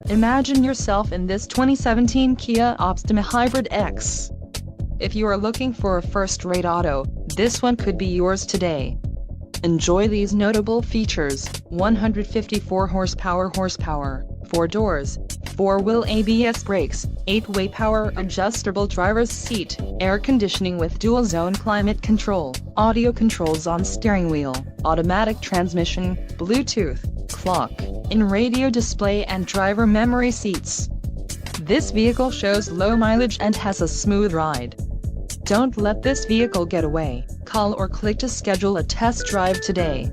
Imagine yourself in this 2017 Kia Optima Hybrid X. If you are looking for a first-rate auto, this one could be yours today. Enjoy these notable features: 154 horsepower, 4 doors, 4-wheel ABS brakes, 8-way power adjustable driver's seat, air conditioning with dual-zone climate control, audio controls on steering wheel, automatic transmission, Bluetooth, clock, in-radio display and driver memory seats. This vehicle shows low mileage and has a smooth ride. Don't let this vehicle get away. Call or click to schedule a test drive today.